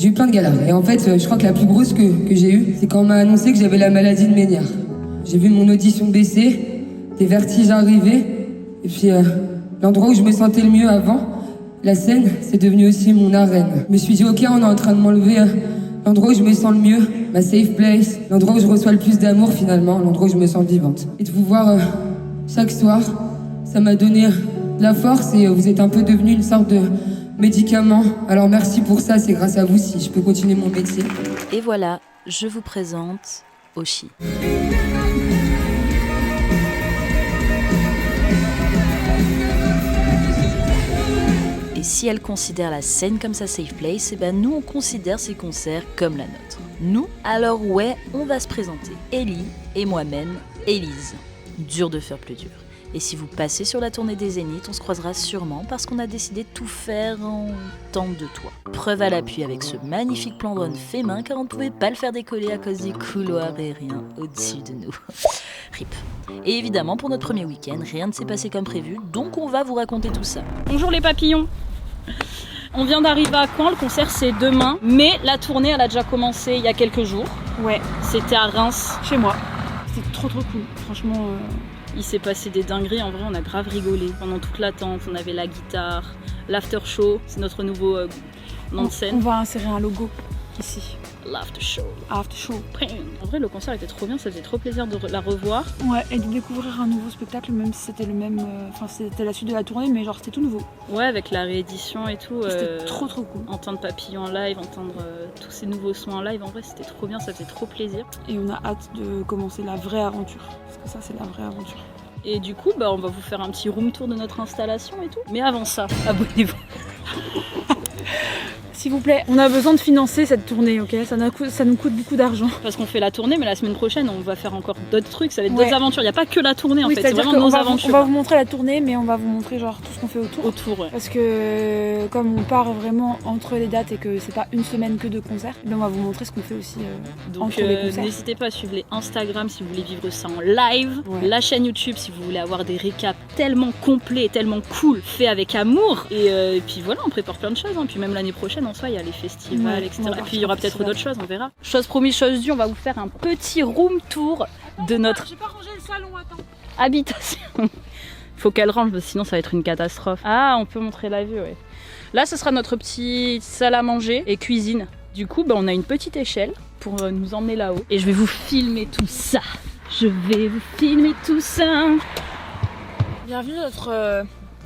J'ai eu plein de galères. Et en fait, je crois que la plus grosse que j'ai eue, c'est quand on m'a annoncé que j'avais la maladie de Ménière. J'ai vu mon audition baisser, des vertiges arriver, et puis l'endroit où je me sentais le mieux avant, la scène, c'est devenu aussi mon arène. Je me suis dit, ok, on est en train de m'enlever l'endroit où je me sens le mieux, ma safe place, l'endroit où je reçois le plus d'amour finalement, l'endroit où je me sens vivante. Et de vous voir chaque soir, ça m'a donné de la force et vous êtes un peu devenu une sorte de médicament. Alors merci pour ça, c'est grâce à vous si je peux continuer mon métier. Et voilà, je vous présente Oshi. Et si elle considère la scène comme sa safe place, et ben nous on considère ses concerts comme la nôtre. Nous, alors ouais, on va se présenter. Ellie et moi-même, Élise. Dur de faire plus dur. Et si vous passez sur la tournée des Zéniths, on se croisera sûrement parce qu'on a décidé de tout faire en temps de toi. Preuve à l'appui avec ce magnifique plan drone fait main car on ne pouvait pas le faire décoller à cause des couloirs aériens au-dessus de nous. RIP. Et évidemment, pour notre premier week-end, rien ne s'est passé comme prévu, donc on va vous raconter tout ça. Bonjour les papillons. On vient d'arriver à Caen, le concert c'est demain, mais la tournée elle a déjà commencé il y a quelques jours. Ouais, C'était à Reims. chez moi. C'était trop cool, franchement. Il s'est passé des dingueries, en vrai on a grave rigolé. Pendant toute l'attente, on avait la guitare, l'after show, c'est notre nouveau nom de On scène. va insérer un logo ici. L'after show. After show. En vrai le concert était trop bien, ça faisait trop plaisir de la revoir. Ouais, et de découvrir un nouveau spectacle, même si c'était le même. Enfin, c'était la suite de la tournée, mais genre c'était tout nouveau. Ouais, avec la réédition et tout. C'était trop cool. Entendre Papillon en live, entendre tous ces nouveaux sons en live, en vrai c'était trop bien, ça faisait trop plaisir. Et on a hâte de commencer la vraie aventure. Parce que ça, c'est la vraie aventure. Et du coup, on va vous faire un petit room tour de notre installation et tout. Mais avant ça, abonnez-vous. S'il vous plaît, on a besoin de financer cette tournée, ok? Ça nous coûte beaucoup d'argent. Parce qu'on fait la tournée, mais la semaine prochaine, on va faire encore d'autres trucs. Ça va être Ouais. d'autres aventures. Il n'y a pas que la tournée en Oui, fait, c'est c'est-à-dire vraiment qu'on nos va, aventures. on va vous montrer la tournée, mais on va vous montrer genre tout ce qu'on fait autour. Autour, ouais. Parce que comme on part vraiment entre les dates et que c'est pas une semaine que de concerts, ben on va vous montrer ce qu'on fait aussi Donc entre les concerts. n'hésitez pas à suivre les Instagram si vous voulez vivre ça en live. Ouais. La chaîne YouTube si vous voulez avoir des récaps tellement complets, tellement cool, faits avec amour. Et puis voilà, on prépare plein de choses. Hein. Puis même l'année prochaine, en soi, il y a les festivals, Ouais, etc. on va Et puis il y aura peut-être festival. d'autres choses, on verra. Chose promise, chose due, on va vous faire un petit room tour de notre J'ai pas rangé le salon, attends. habitation. Faut qu'elle range, parce que sinon ça va être une catastrophe. Ah, on peut montrer la vue, ouais. Là, ce sera notre petite salle à manger et cuisine. Du coup, on a une petite échelle pour nous emmener là-haut. Et je vais vous filmer tout ça. Je vais vous filmer tout ça. Bienvenue dans notre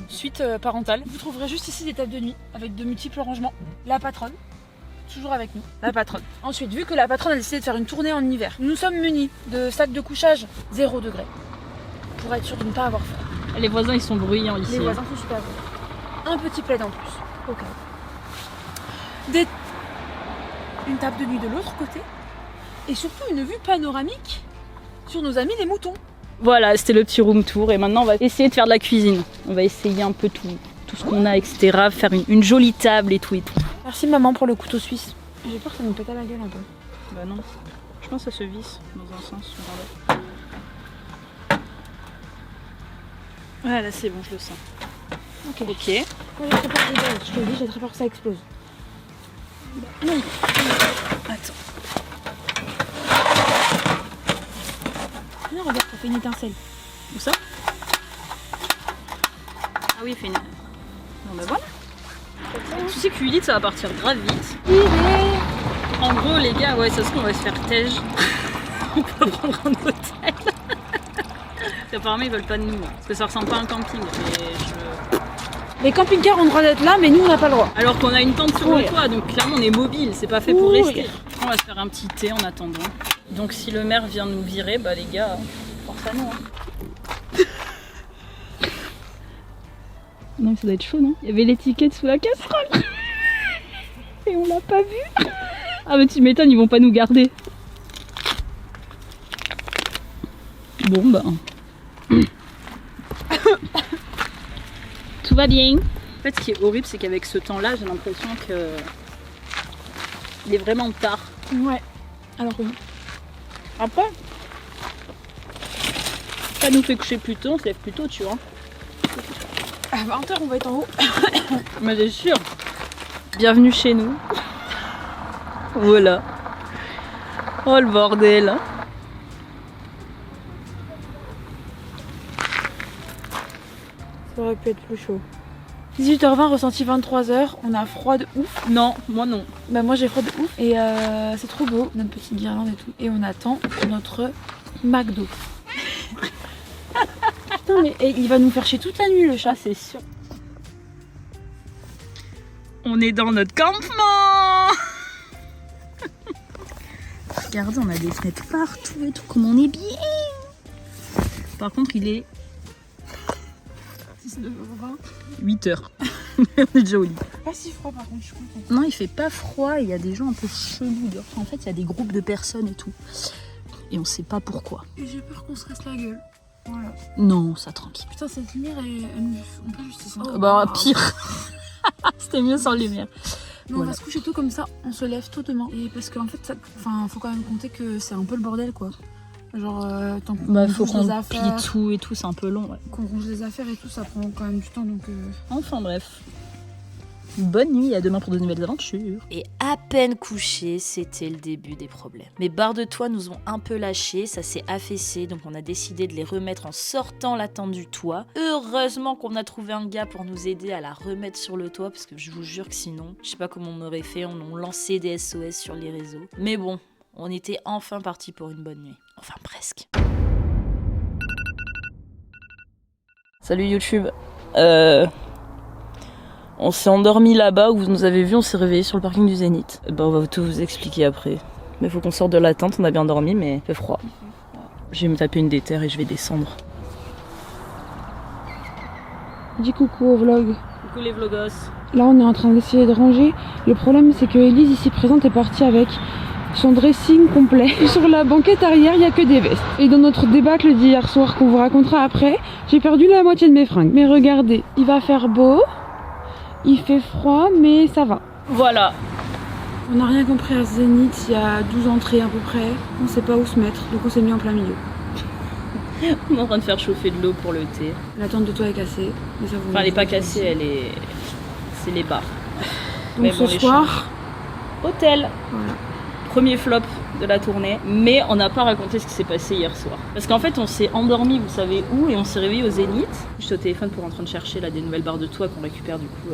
suite parentale. Vous trouverez juste ici des tables de nuit avec de multiples rangements. La patronne, toujours avec nous, la patronne. Ensuite, vu que la patronne a décidé de faire une tournée en hiver, nous sommes munis de sacs de couchage 0 degré pour être sûr de ne pas avoir froid. Les voisins, ils sont bruyants ici. Les voisins sont super beaux. Un petit plaid en plus, au cas où. Une table de nuit de l'autre côté et surtout une vue panoramique sur nos amis les moutons. Voilà, c'était le petit room tour. Et maintenant, on va essayer de faire de la cuisine. On va essayer un peu tout ce qu'on a, etc. Faire une jolie table et tout et tout. Merci maman pour le couteau suisse. J'ai peur que ça nous pète à la gueule un peu. Bah non, je pense que ça se visse dans un sens. Regardez. Ouais, là c'est bon, je le sens. Ok. Ok. Moi, j'ai très peur que je te le dis, j'ai très peur que ça explose. Non. Attends. Non, regarde, ça fait une étincelle. Où ça? Ah oui, il fait une... Non bah voilà. Tu sais qu'Ulite ça va partir grave vite. En gros les gars, ouais ça se trouve on va se faire tège. On peut prendre un hôtel. Apparemment ils veulent pas de nous. Parce que ça ressemble pas à un camping. Mais Les camping-cars ont le droit d'être là, mais nous on n'a pas le droit. Alors qu'on a une tente sur le toit, donc clairement on est mobile, c'est pas fait pour Oui. rester. On va se faire un petit thé en attendant. Donc si le maire vient nous virer, bah les gars, force à nous. Hein. Non, ça doit être chaud, non? Il y avait l'étiquette sous la casserole. Et on l'a pas vu. Ah mais tu m'étonnes, ils vont pas nous garder. Bon bah... Tout va bien. En fait, ce qui est horrible, c'est qu'avec ce temps-là, j'ai l'impression que... Il est vraiment tard. Ouais. Alors que Après, ça nous fait coucher plus tôt, on se lève plus tôt, tu vois. à 20h on va être en haut. Mais c'est sûr. Bienvenue chez nous. Voilà. Oh le bordel. Ça aurait pu être plus chaud. 18h20, ressenti 23h, on a froid de ouf. Non, moi non. Bah moi j'ai froid de ouf et c'est trop beau, notre petite guirlande et tout. Et on attend notre McDo. Putain mais il va nous faire chier toute la nuit le chat. Ah, c'est sûr. On est dans notre campement. Regardez, on a des fenêtres partout et tout, comme on est bien. Par contre, il est 19h20. 8h. On est déjà au lit. Pas si froid par contre, je suis contente. Non, il fait pas froid, il y a des gens un peu chelous dehors. En fait, il y a des groupes de personnes et tout. Et on sait pas pourquoi. Et j'ai peur qu'on se reste la gueule. Voilà. Non, ça tranquille. Putain, cette lumière, on peut juste ça. Bah, pire. C'était mieux sans lumière. Mais on va se coucher tôt comme ça, on se lève tôt demain. Et parce qu'en fait, faut quand même compter que c'est un peu le bordel quoi. Genre, tant qu'on faut range qu'on les affaires, plie tout et tout, c'est un peu long. Ouais. qu'on range les affaires et tout, ça prend quand même du temps donc. Enfin bref. Bonne nuit, à demain pour de nouvelles aventures. Et à peine couché, c'était le début des problèmes. Mes barres de toit nous ont un peu lâchés, ça s'est affaissé, donc on a décidé de les remettre en sortant la tente du toit. Heureusement qu'on a trouvé un gars pour nous aider à la remettre sur le toit, parce que je vous jure que sinon, je sais pas comment on aurait fait, on a lancé des SOS sur les réseaux. Mais bon, on était enfin parti pour une bonne nuit. Enfin presque. Salut YouTube. On s'est endormi là-bas où vous nous avez vu, on s'est réveillé sur le parking du Zénith. On va tout vous expliquer après. Mais faut qu'on sorte de la tente, on a bien dormi mais il fait froid. Je vais me taper une déterre et je vais descendre. Dis coucou au vlog. Coucou les vlogos. Là, on est en train d'essayer de ranger. Le problème, c'est que Elise, ici présente, est partie avec son dressing complet. Sur la banquette arrière, il n'y a que des vestes. Et dans notre débâcle d'hier soir qu'on vous racontera après, j'ai perdu la moitié de mes fringues. Mais regardez, il va faire beau, il fait froid, mais ça va. Voilà. On n'a rien compris à ce Zénith, il y a 12 entrées à peu près. On sait pas où se mettre, donc on s'est mis en plein milieu. On est en train de faire chauffer de l'eau pour le thé. La tente de toit est cassée. Mais ça, Enfin elle est pas cassée, elle est... c'est les barres. Donc Mais ce bon, les soir, Hôtel. voilà. Premier flop de la tournée, mais on n'a pas raconté ce qui s'est passé hier soir. Parce qu'en fait on s'est endormi, vous savez où, et on s'est réveillé au Zénith. J'étais au téléphone pour en train de chercher là, des nouvelles barres de toit qu'on récupère du coup,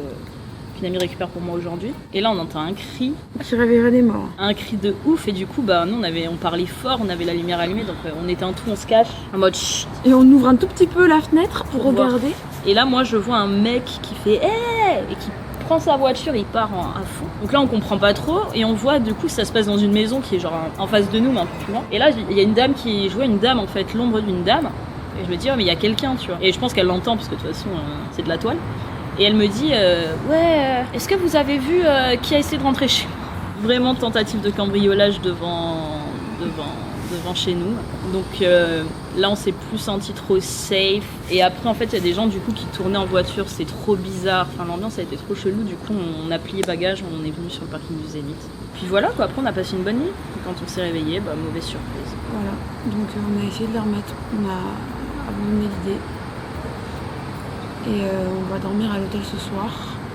qu'une amie récupère pour moi aujourd'hui. Et là on entend un cri, Je réveillerai des morts. un cri de ouf, et du coup bah nous on parlait fort, on avait la lumière allumée, donc on était un tout, on se cache, en mode chut. Et on ouvre un tout petit peu la fenêtre pour Pour voir. regarder. Et là moi je vois un mec qui fait hey! Et qui prend sa voiture et il part à fond. Donc là on comprend pas trop et on voit du coup ça se passe dans une maison qui est genre en face de nous mais un peu plus loin. Et là il y a une dame qui jouait une dame en fait, l'ombre d'une dame. Et je me dis oh mais il y a quelqu'un tu vois. Et je pense qu'elle l'entend parce que de toute façon c'est de la toile. Et elle me dit ouais est-ce que vous avez vu qui a essayé de rentrer chez nous? Vraiment tentative de cambriolage devant chez nous. Donc là on s'est plus senti trop safe. Et après en fait il y a des gens du coup qui tournaient en voiture, c'est trop bizarre. Enfin l'ambiance a été trop chelou, du coup on a plié bagages, on est venu sur le parking du Zénith. Puis voilà quoi, après on a passé une bonne nuit. Et quand on s'est réveillé, bah mauvaise surprise. Voilà. Donc on a essayé de les remettre. On a abandonné l'idée. Et on va dormir à l'hôtel ce soir.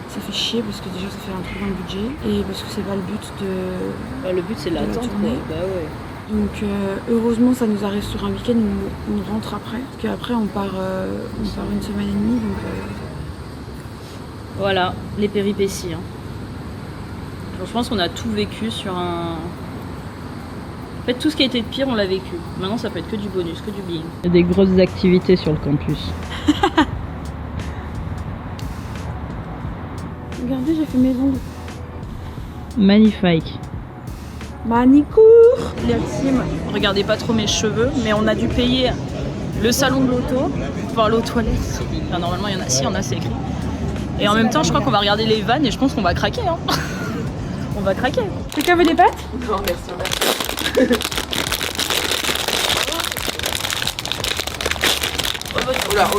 Ça fait chier parce que déjà ça fait un trou dans le budget. Et parce que c'est pas le but de... Bah, le but c'est de De la l'attente quoi. tournée. Bah ouais. Donc heureusement ça nous arrive sur un week-end où on rentre après. Parce qu'après on part une semaine et demie donc Voilà, les péripéties. Hein. Alors, je pense qu'on a tout vécu sur un... En fait tout ce qui a été de pire on l'a vécu. Maintenant ça peut être que du bonus, que du bien. Il y a des grosses activités sur le campus. regardez j'ai fait mes ongles. Magnifique. Manicourt. Les team, regardez pas trop mes cheveux, mais on a dû payer le salon de l'auto, voir l'eau toilette. Enfin, normalement, il y en a, si, il y en a, c'est écrit. Et en même temps, je crois qu'on va regarder les vannes et je pense qu'on va craquer. Hein. On va craquer. Quelqu'un veut des pâtes? Non, merci.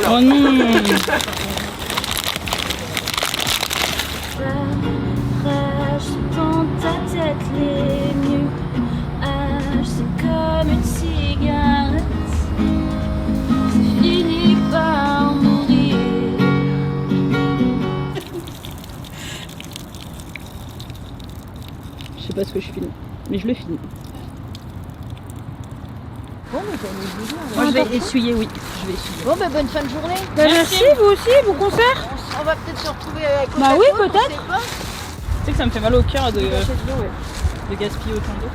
Oh non. Dans ta tête les nuages, c'est comme une cigarette, c'est fini par mourir. Je sais parce que je filme, mais je le filme. Bon, mais t'as mis le Moi je vais essuyer, oui. Je vais essuyer. Bon, bah bonne fin de journée. Merci, vous aussi, bon concert. On va peut-être se retrouver avec Bah oui, peut-être. Tu sais que ça me fait mal au cœur de gaspiller autant d'eau.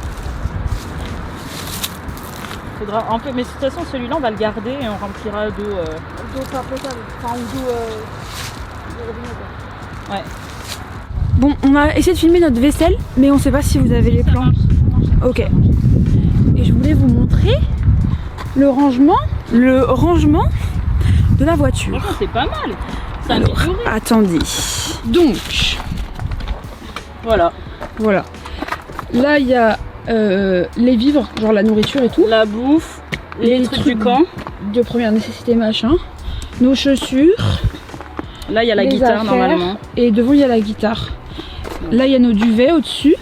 Faudra un peu, mais de toute façon celui-là on va le garder et on remplira d'eau. D'eau pas potable, enfin d'eau robinet quoi. Ouais. Bon, on va essayer de filmer notre vaisselle, mais on sait pas si vous avez les plans. Ok. Et je voulais vous montrer le rangement de la voiture. Franchement c'est pas mal. C'est Alors, amélioré. attendez. Donc, Voilà. voilà. Là, il y a les vivres, genre la nourriture et tout. La bouffe, les trucs du trucs camp. de première nécessité, machin. Nos chaussures. Là il y a la les guitare affaires, normalement. Et devant, il y a la guitare. Là, il y a nos duvets au-dessus.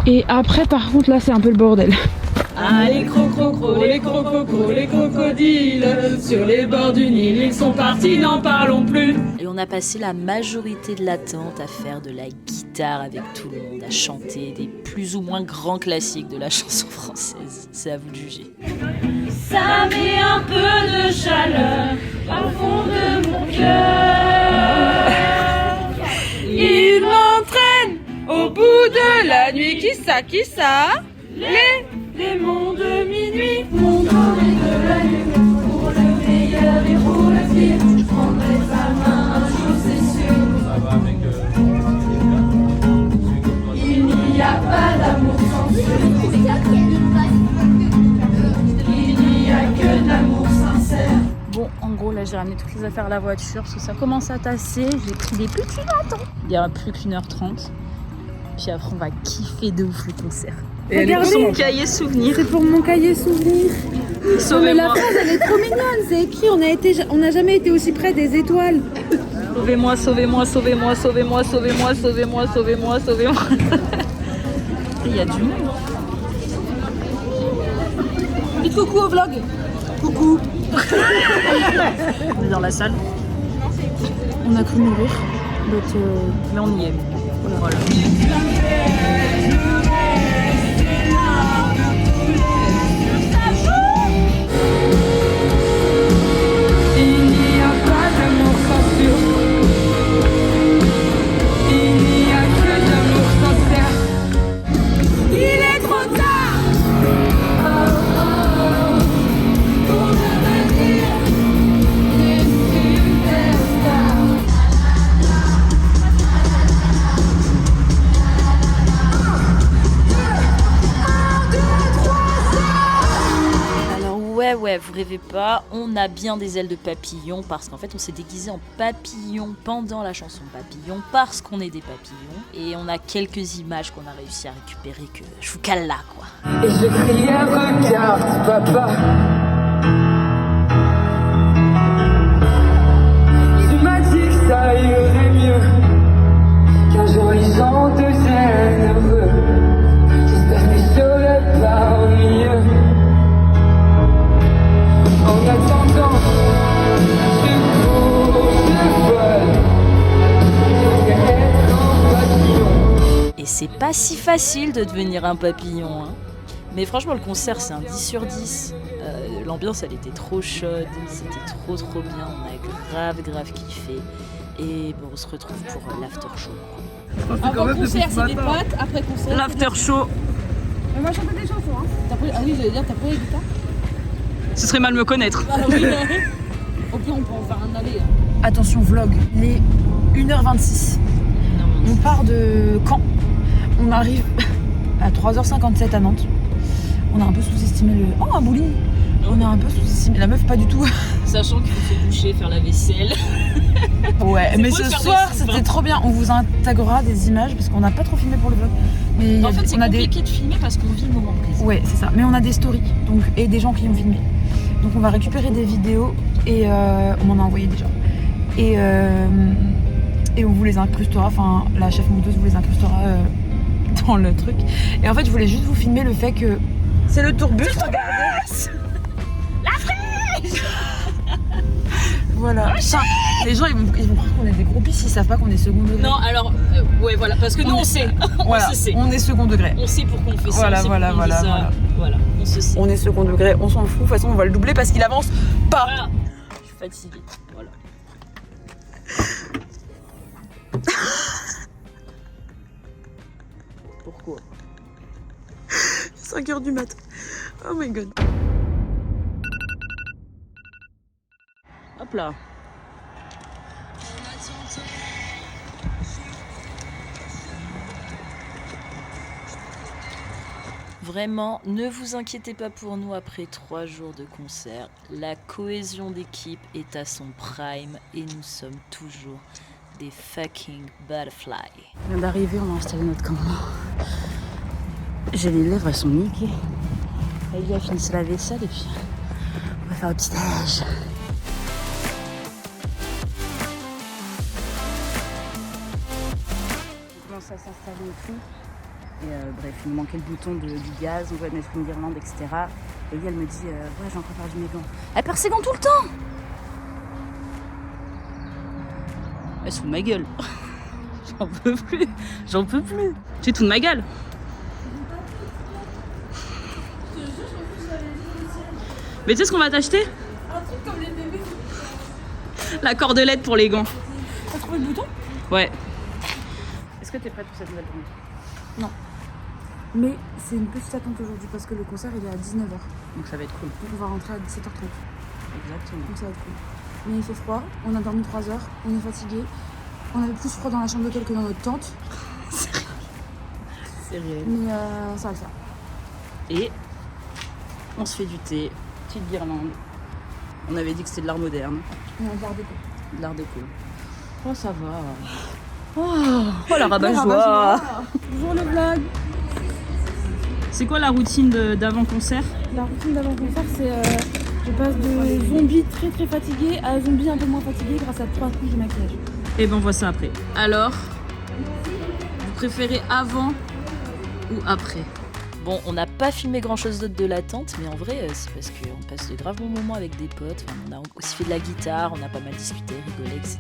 Et après, par contre, là, c'est un peu le bordel. Ah les crococros, les crococros, les crocodiles, sur les bords du Nil, ils sont partis, n'en parlons plus. Et on a passé la majorité de l'attente à faire de la guitare avec tout le monde, à chanter des plus ou moins grands classiques de la chanson française. C'est à vous de juger. Ça met un peu de chaleur au fond de mon cœur. Il m'entraîne au bout de la nuit, qui ça, les démons de minuit. Mon doré de la nuit, pour le meilleur et pour le pire, je prendrai sa main un jour, c'est sûr. Il n'y a pas d'amour sans sûr. Il n'y a que de l'amour sincère. Bon, en gros, là, j'ai ramené toutes les affaires à la voiture parce que ça commence à tasser. J'ai pris des petits bâtons. Il n'y aura plus qu'1h30. Puis après, on va kiffer de ouf le concert. Et Regardez, son cahier souvenir. c'est pour mon cahier souvenir. Mais la phrase, elle est trop mignonne. C'est écrit, on n'a jamais été aussi près des étoiles. Sauvez-moi, sauvez-moi, sauvez-moi, sauvez-moi, sauvez-moi, sauvez-moi, sauvez-moi, sauvez-moi. Il y a du monde. Dites coucou au vlog. Coucou. On est dans la salle, On a cru mourir. mais on y est. Voilà. Il n'y a pas d'amour sans sûr. Il n'y a que de l'amour sincère. Il est trop tard. Pour devenir une superstar. Alors ouais, vous rêvez pas, on a bien des ailes de papillon parce qu'en fait on s'est déguisé en papillon pendant la chanson Papillon parce qu'on est des papillons et on a quelques images qu'on a réussi à récupérer que je vous cale là quoi. Et je criais, regarde papa. Tu m'as dit que ça irait mieux, qu'un jour les gens deviennent heureux. J'espère que je serai parmi eux. En attendant, je cours, je vole. Je voudrais être un papillon. Et c'est pas si facile de devenir un papillon hein. Mais franchement le concert c'est un 10 sur 10. L'ambiance elle était trop chaude, c'était trop bien, on a grave kiffé. Et bon, on se retrouve pour l'after show. Avant concert, c'est des potes. Après concert. L'after show. On va chanter des chansons. Hein. Ah oui, j'allais dire, t'as pris la guitare. Ce serait mal me connaître. Ah oui. Au pire, on peut en faire un aller. Attention, vlog. Il est 1h26. On part de Caen. On arrive à 3h57 à Nantes. On a un peu sous-estimé le. Oh, un bowling. On a un peu sous-estimé. La meuf, pas du tout. Sachant qu'il faut se doucher, faire la vaisselle. Ouais, mais beau de ce faire soir, des sous, c'était hein. trop bien. On vous intégrera des images parce qu'on n'a pas trop filmé pour le vlog. Mais il y a En fait, des- c'est on a des. compliqué de filmer parce qu'on vit le moment présent. Ouais, c'est ça. Mais on a des stories donc, et des gens qui ont filmé. Donc on va récupérer des vidéos et on m'en a envoyé déjà. Et on vous les incrustera, enfin la chef monteuse vous les incrustera dans le truc. Et en fait je voulais juste vous filmer le fait que c'est le tourbus. La fraîche. Voilà. Ça, les gens ils vont croire qu'on est des groupies s'ils savent pas qu'on est second degré. Non, alors, ouais, voilà, parce que nous on sait. Voilà, On se sait. on est second degré. On sait pourquoi on fait ça. Voilà, on sait voilà, pourquoi on voilà, dit ça. Voilà, on se sait. On est second degré, on s'en fout. De toute façon, on va le doubler parce qu'il avance pas. Voilà. Je suis fatiguée. Voilà. Pourquoi? 5h du mat. Oh my god. Hop là. Vraiment, ne vous inquiétez pas pour nous après 3 jours de concert. La cohésion d'équipe est à son prime et nous sommes toujours des fucking butterflies. On vient d'arriver, on a installé notre campement. J'ai les lèvres, elles sont niquées. Elle a fini la vaisselle et puis on va faire le petit déj. On commence à s'installer et tout. Et bref, il nous manquait le bouton du gaz, on va mettre une guirlande, etc. Et elle me dit, ouais, j'ai encore perdu mes gants. Elle perd ses gants tout le temps. Elle se fout de ma gueule. J'en peux plus. J'en peux plus. Tu te fous de ma gueule. Mais tu sais ce qu'on va t'acheter? Un truc comme les bébés. La cordelette pour les gants. T'as trouvé le bouton? Ouais. Est-ce que t'es prête pour cette nouvelle journée? Non. Mais c'est une petite attente aujourd'hui parce que le concert il est à 19h. Donc ça va être cool. Donc on va rentrer à 17h30. Exactement. Donc ça va être cool. Mais il fait froid, on a dormi 3 heures, on est fatigué. On avait plus froid dans la chambre d'hôtel que dans notre tente. C'est réel. Mais ça va le faire. Et on se fait du thé, petite guirlande. On avait dit que c'était de l'art moderne, On a gardé quoi. de l'art déco. Oh ça va. Oh la rabat-joie. Bonjour le vlog. C'est quoi la routine d'avant-concert? La routine d'avant-concert c'est je passe de zombie très très fatigué à zombie un peu moins fatigué grâce à 3 couches de maquillage. Et ben on voit ça après. Alors, vous préférez avant ou après? Bon, on n'a pas filmé grand chose d'autre de la tente, mais en vrai, c'est parce qu'on passe de graves bons moments avec des potes. Enfin, on a aussi fait de la guitare, on a pas mal discuté, rigolé, etc.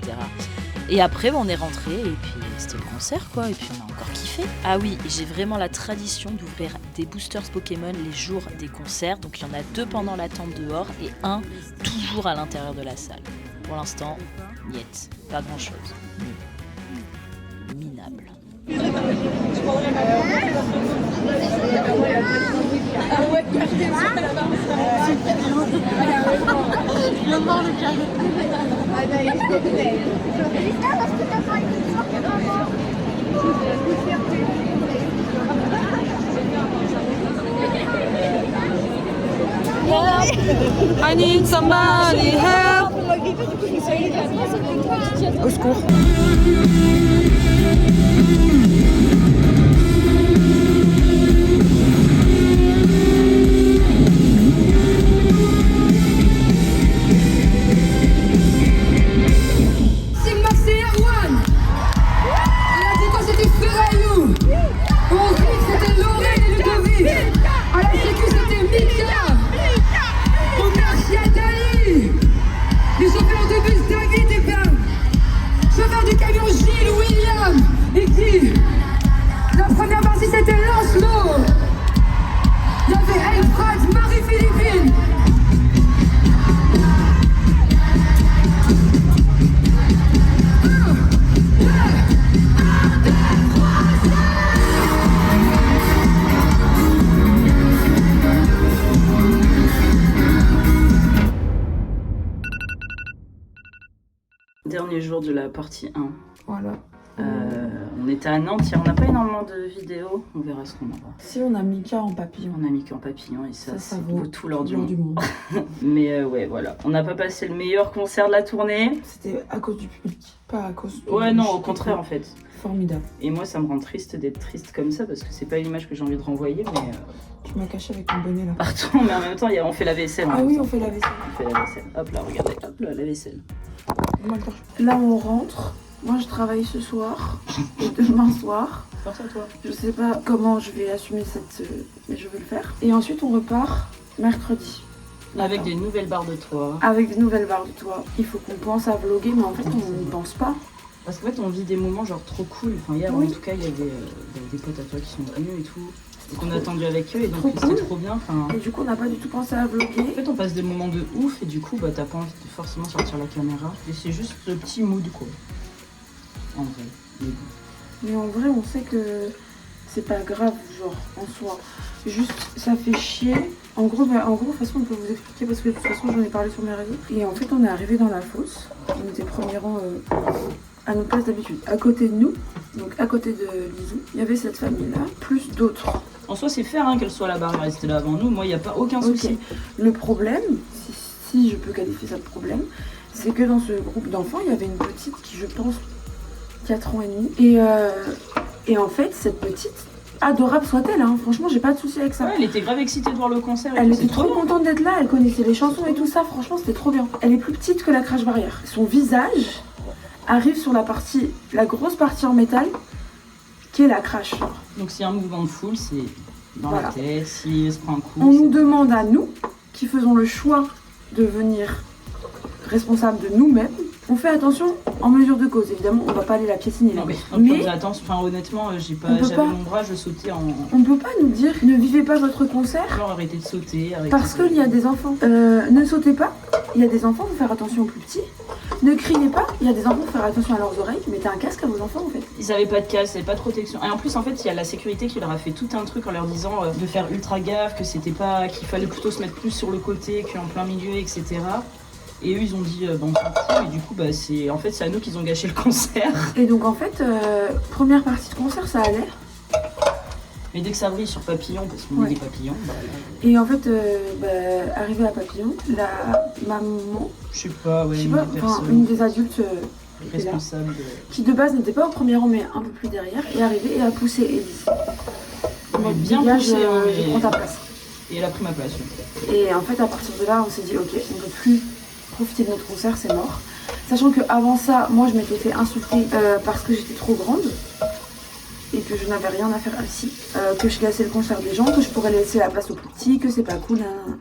Et après, on est rentré et puis c'était le concert, quoi. Et puis on a encore kiffé. Ah oui, j'ai vraiment la tradition d'ouvrir des boosters Pokémon les jours des concerts. Donc il y en a 2 pendant la tente dehors et 1 toujours à l'intérieur de la salle. Pour l'instant, niet, pas grand chose. Minable. I need somebody help. Au secours. C'est Maxé Erwan. À la déco c'était Ferraillou. Au RIF c'était Lorraine et Ludovic. À la sécu c'était Mika. Au Mercier Dali. Les chauffeurs de bus David et Ben. Chauffeur de camion Gilles William. Et qui? La première partie c'était Lancelot. Il y avait Elfrad, Marie-Philippine. Dernier jour de la partie 1. Voilà. On était à Nantes, on n'a pas énormément de vidéos, on verra ce qu'on aura. Si on a Mika en papillon. On a mis qu'en papillon et ça vaut tout l'or du l'or monde. du monde. Mais ouais, voilà. On n'a pas passé le meilleur concert de la tournée. C'était à cause du public, pas à cause de... Ouais, non, au contraire en fait. Formidable. Et moi, ça me rend triste d'être triste comme ça parce que c'est pas une image que j'ai envie de renvoyer, mais Tu m'as caché avec ton bonnet là. partout. Mais en même temps, on fait la vaisselle. en Ah même oui, temps. on fait la vaisselle. On fait la vaisselle. Hop là, regardez. Hop là, la vaisselle. Là, on rentre. Moi, je travaille ce soir et demain soir. Force à toi. Je sais pas comment je vais assumer cette... mais je vais le faire. Et ensuite, on repart mercredi. Avec des nouvelles barres de toit. Avec des nouvelles barres de toit. Il faut qu'on pense à vlogger, mais en fait, on n'y pense pas. Parce qu'en fait, on vit des moments genre trop cool. Enfin, hier, Oui. en tout cas, il y avait des potes à toi qui sont venus et tout. Donc, on a attendu avec eux et donc Trop c'était cool. trop bien. Enfin, Et du coup, on n'a pas du tout pensé à en vlogger. fait, on passe des moments de ouf et du coup, bah, t'as pas envie de forcément sortir la caméra. Et c'est juste ce petit mood, quoi. En vrai. Mais bon. Mais en vrai, on sait que c'est pas grave, genre, en soi. Juste, ça fait chier. En gros, de toute façon, on peut vous expliquer parce que de toute façon, j'en ai parlé sur mes réseaux. Et en fait, on est arrivé dans la fosse. On était premier rang à notre place d'habitude. À côté de nous, donc à côté de Lizou, il y avait cette famille-là, plus d'autres. En soi, c'est faire qu'elle soit là-bas, rester là avant nous. Moi, il n'y a pas aucun souci. Ok. Le problème, si je peux qualifier ça de problème, c'est que dans ce groupe d'enfants, il y avait une petite qui, je pense, 4 ans et demi. Et en fait, cette petite, adorable soit-elle, hein, franchement, j'ai pas de souci avec ça. Ouais, elle était grave excitée de voir le concert. Et Elle tout, était c'est trop bien. contente d'être là, elle connaissait les chansons et tout ça, franchement, c'était trop bien. Elle est plus petite que la Crash Barrière. Son visage arrive sur la grosse partie en métal, qui est la crash. Donc, s'il y a un mouvement de foule, c'est dans Voilà. la tête. Si elle se prend un coup, On c'est- nous demande à nous, qui faisons le choix de venir responsables de nous-mêmes, on fait attention en mesure de cause. Évidemment, on va pas aller la piétiner. Non, mais Mais enfin, honnêtement, on peut j'avais pas. mon bras, je sautais en. on peut pas nous dire ne vivez pas votre concert Genre, arrêtez de sauter. parce qu'il y a des enfants. Ne sautez pas, il y a des enfants, faut faire attention aux plus petits. Ne criez pas, il y a des enfants, faut faire attention à leurs oreilles. Mettez un casque à vos enfants en fait. Ils avaient pas de casque, ils avaient pas de protection. Et en plus, en fait, il y a la sécurité qui leur a fait tout un truc en leur disant de faire ultra gaffe, que c'était pas, qu'il fallait plutôt se mettre plus sur le côté qu'en plein milieu, etc. Et eux, ils ont dit, on s'en fout. Et du coup, bah, c'est à nous qu'ils ont gâché le concert. Et donc en fait, première partie de concert, ça allait. Mais dès que ça brille sur Papillon, parce qu'on Ouais. est des papillons, bah, Et en fait, arrivé à Papillon, la maman, je sais pas, ouais, je sais une pas, des enfin, personnes une des adultes qui était là, responsables de. qui de base n'était pas au premier rang mais un peu plus derrière, est arrivée et a poussé Elise. En mode, Bien dégage, poussé, hein, je mais- prends ta place. Et elle a pris ma place. Ouais. Et en fait, à partir de là, on s'est dit, ok, on peut plus profiter de notre concert, c'est mort. Sachant qu'avant ça, moi, je m'étais fait insulter parce que j'étais trop grande et que je n'avais rien à faire ici, que je cassais le concert des gens, que je pourrais laisser la place aux plus petits, que c'est pas cool, hein.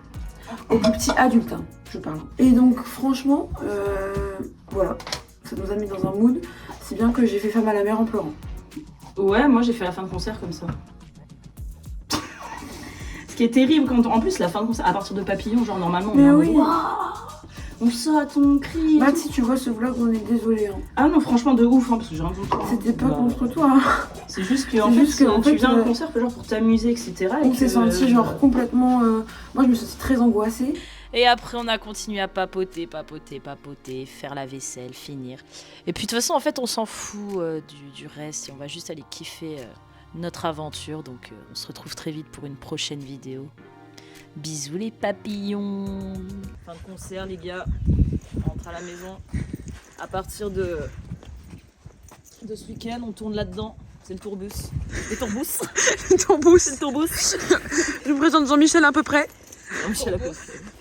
Aux plus petits adultes, hein, je parle. Et donc, franchement, voilà, ça nous a mis dans un mood. C'est bien que j'ai fait femme à la mer en pleurant. Ouais, moi j'ai fait la fin de concert comme ça. Ce qui est terrible quand en plus la fin de concert à partir de Papillon, genre normalement on Mais est en oui. mode, waouh, on saute, on crie. et Matt, tout. si tu vois ce vlog, on est désolé. Hein. Ah non, franchement de ouf, parce que j'ai rien contre toi. C'était pas Bah, contre toi. Hein. C'est juste que C'est en fait, juste que, en tu fait, viens à un concert genre pour t'amuser, etc. et On que, s'est senti genre complètement. Moi, je me suis sentie très angoissée. Et après, on a continué à papoter, faire la vaisselle, finir. Et puis de toute façon, en fait, on s'en fout du reste et on va juste aller kiffer notre aventure. Donc, on se retrouve très vite pour une prochaine vidéo. Bisous les papillons. Fin de concert, les gars. On rentre à la maison. À partir de ce week-end, on tourne là-dedans. C'est le tourbus. Les tourbus. Ton boost. C'est le tourbus. Je vous présente Jean-Michel à peu près. Jean-Michel Apostol.